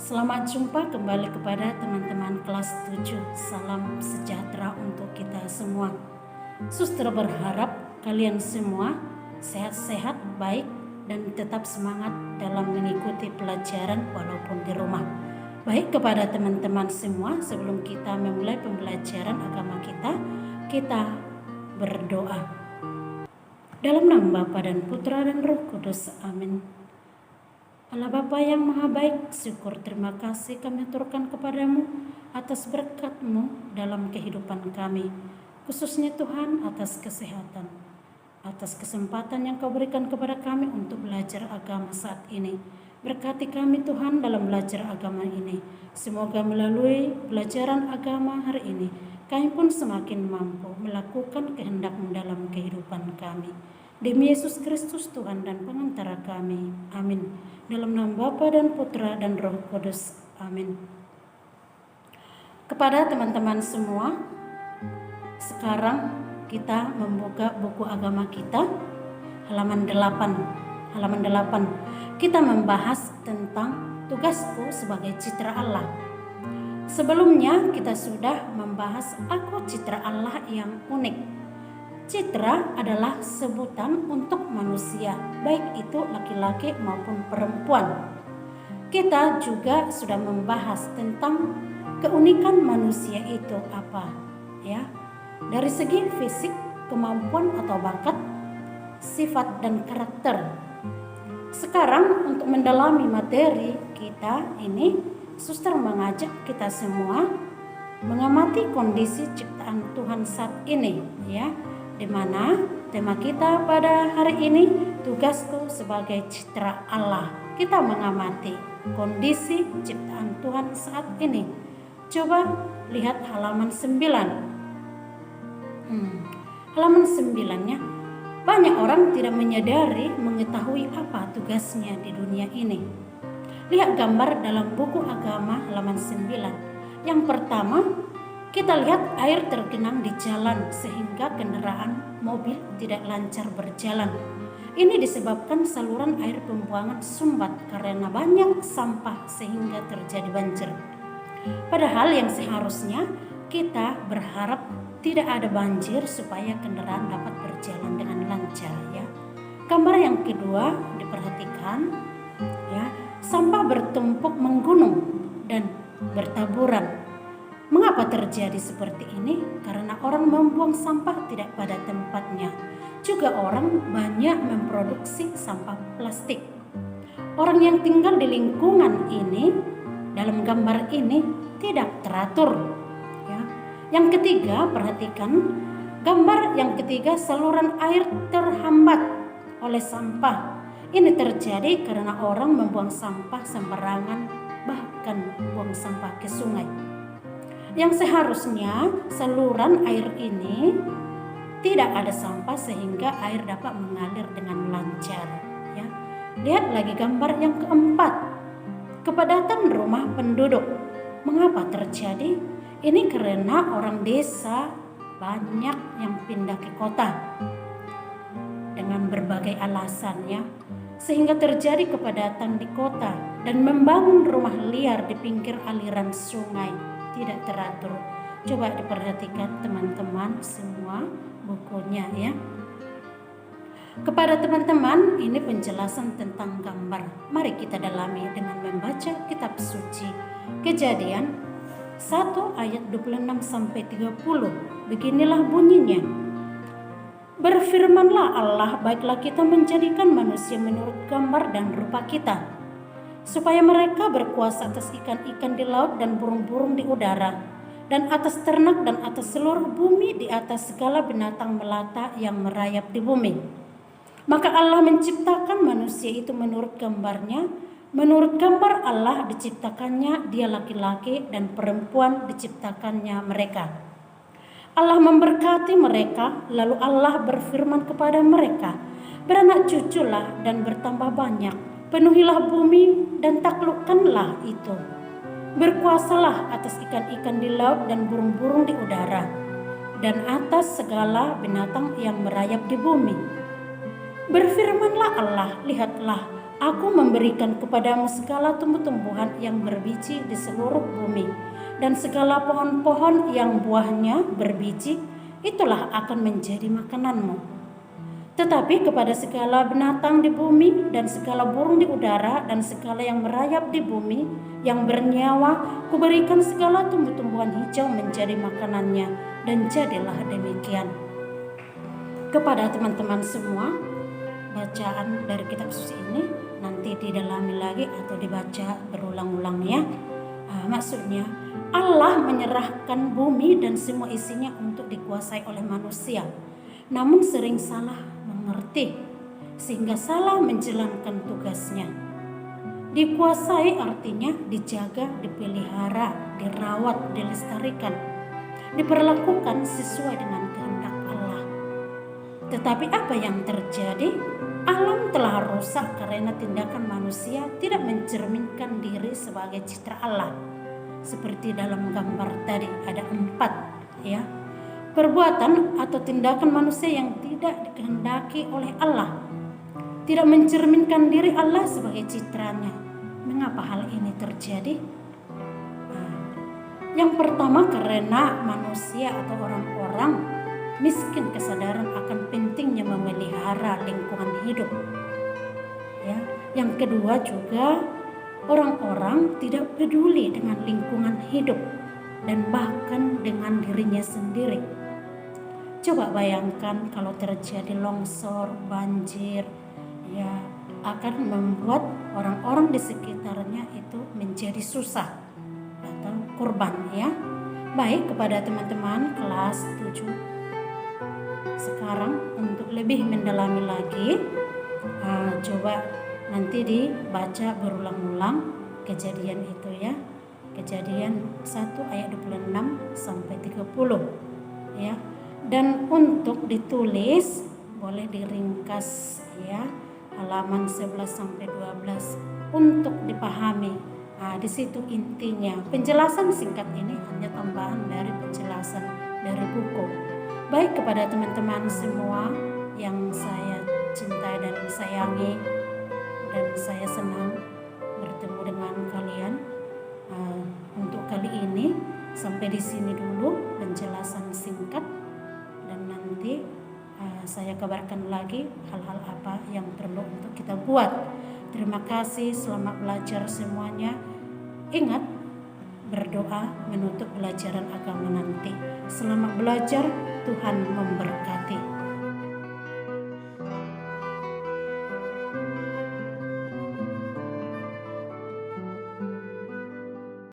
Selamat jumpa kembali kepada teman-teman kelas 7. Salam sejahtera untuk kita semua. Suster berharap kalian semua sehat-sehat, baik, dan tetap semangat dalam mengikuti pelajaran walaupun di rumah. Baik, kepada teman-teman semua, sebelum kita memulai pembelajaran agama kita berdoa. Dalam nama Bapa dan Putra dan Roh Kudus. Amin. Allah Bapa yang Maha Baik, syukur terima kasih kami aturkan kepadamu atas berkat-Mu dalam kehidupan kami, khususnya Tuhan atas kesehatan, atas kesempatan yang Kau berikan kepada kami untuk belajar agama saat ini. Berkati kami Tuhan dalam belajar agama ini. Semoga melalui pelajaran agama hari ini, kami pun semakin mampu melakukan kehendak-Mu dalam kehidupan kami. Demi Yesus Kristus Tuhan dan pengantara kami. Amin. Dalam nama Bapa dan Putra dan Roh Kudus. Amin. Kepada teman-teman semua, sekarang kita membuka buku agama kita, halaman 8. Kita membahas tentang tugasku sebagai citra Allah. Sebelumnya kita sudah membahas aku citra Allah yang unik. Citra adalah sebutan untuk manusia, baik itu laki-laki maupun perempuan. Kita juga sudah membahas tentang keunikan manusia itu apa, ya. Dari segi fisik, kemampuan atau bakat, sifat dan karakter. Sekarang untuk mendalami materi kita ini, suster mengajak kita semua mengamati kondisi ciptaan Tuhan saat ini, ya. Di mana tema kita pada hari ini, tugasku sebagai citra Allah. Kita mengamati kondisi ciptaan Tuhan saat ini. Coba lihat halaman 9. Halaman 9-nya, banyak orang tidak menyadari mengetahui apa tugasnya di dunia ini. Lihat gambar dalam buku agama halaman 9. Yang pertama, kita lihat air tergenang di jalan sehingga kendaraan mobil tidak lancar berjalan. Ini disebabkan saluran air pembuangan sumbat karena banyak sampah sehingga terjadi banjir. Padahal yang seharusnya kita berharap tidak ada banjir supaya kendaraan dapat berjalan dengan lancar, ya. Gambar yang kedua diperhatikan, ya. Sampah bertumpuk menggunung dan bertaburan. Mengapa terjadi seperti ini? Karena orang membuang sampah tidak pada tempatnya. Juga orang banyak memproduksi sampah plastik. Orang yang tinggal di lingkungan ini, dalam gambar ini, tidak teratur, ya. Yang ketiga, perhatikan gambar yang ketiga, saluran air terhambat oleh sampah. Ini terjadi karena orang membuang sampah sembarangan, bahkan buang sampah ke sungai. Yang seharusnya saluran air ini tidak ada sampah sehingga air dapat mengalir dengan lancar, ya. Lihat lagi gambar yang keempat, kepadatan rumah penduduk. Mengapa terjadi? Ini karena orang desa banyak yang pindah ke kota dengan berbagai alasannya, sehingga terjadi kepadatan di kota dan membangun rumah liar di pinggir aliran sungai. Tidak teratur. Coba diperhatikan teman-teman semua bukunya, ya. Kepada teman-teman, ini penjelasan tentang gambar. Mari kita dalami dengan membaca kitab suci. Kejadian 1 ayat 26 sampai 30. Beginilah bunyinya. Berfirmanlah Allah, baiklah kita menjadikan manusia menurut gambar dan rupa kita, supaya mereka berkuasa atas ikan-ikan di laut dan burung-burung di udara, dan atas ternak dan atas seluruh bumi, di atas segala binatang melata yang merayap di bumi. Maka Allah menciptakan manusia itu menurut gambarnya. Menurut gambar Allah diciptakannya dia, laki-laki dan perempuan diciptakannya mereka. Allah memberkati mereka, lalu Allah berfirman kepada mereka, beranak cuculah dan bertambah banyak. Penuhilah bumi dan taklukkanlah itu. Berkuasalah atas ikan-ikan di laut dan burung-burung di udara, dan atas segala binatang yang merayap di bumi. Berfirmanlah Allah, lihatlah, Aku memberikan kepadamu segala tumbuh-tumbuhan yang berbiji di seluruh bumi, dan segala pohon-pohon yang buahnya berbiji, itulah akan menjadi makananmu. Tetapi kepada segala binatang di bumi dan segala burung di udara dan segala yang merayap di bumi yang bernyawa, kuberikan segala tumbuh-tumbuhan hijau menjadi makanannya, dan jadilah demikian. Kepada teman-teman semua, bacaan dari kitab suci ini nanti didalami lagi atau dibaca berulang-ulang ya. Maksudnya Allah menyerahkan bumi dan semua isinya untuk dikuasai oleh manusia, namun sering salah mengerti sehingga salah menjalankan tugasnya. Dikuasai artinya dijaga, dipelihara, dirawat, dilestarikan, diperlakukan sesuai dengan kehendak Allah. Tetapi apa yang terjadi? Alam telah rusak karena tindakan manusia tidak mencerminkan diri sebagai citra Allah. Seperti dalam gambar tadi ada 4 ya. Perbuatan atau tindakan manusia yang tidak dikehendaki oleh Allah, tidak mencerminkan diri Allah sebagai citranya. Mengapa hal ini terjadi? Yang pertama, karena manusia atau orang-orang miskin kesadaran akan pentingnya memelihara lingkungan hidup. Ya. Yang kedua juga, orang-orang tidak peduli dengan lingkungan hidup dan bahkan dengan dirinya sendiri. Coba bayangkan kalau terjadi longsor, banjir, ya akan membuat orang-orang di sekitarnya itu menjadi susah atau korban ya. Baik, kepada teman-teman kelas 7 sekarang untuk lebih mendalami lagi, coba nanti dibaca berulang-ulang kejadian itu ya. Kejadian 1 ayat 26 sampai 30 ya. Dan untuk ditulis boleh diringkas ya, halaman 11 sampai 12 untuk dipahami. Di situ intinya. Penjelasan singkat ini hanya tambahan dari penjelasan dari buku. Baik, kepada teman-teman semua yang saya cintai dan sayangi, dan saya senang bertemu dengan kalian. Untuk kali ini sampai di sini dulu penjelasan singkat. Nanti saya kabarkan lagi hal-hal apa yang perlu untuk kita buat. Terima kasih, selamat belajar semuanya. Ingat, berdoa menutup pelajaran agama nanti. Selamat belajar, Tuhan memberkati.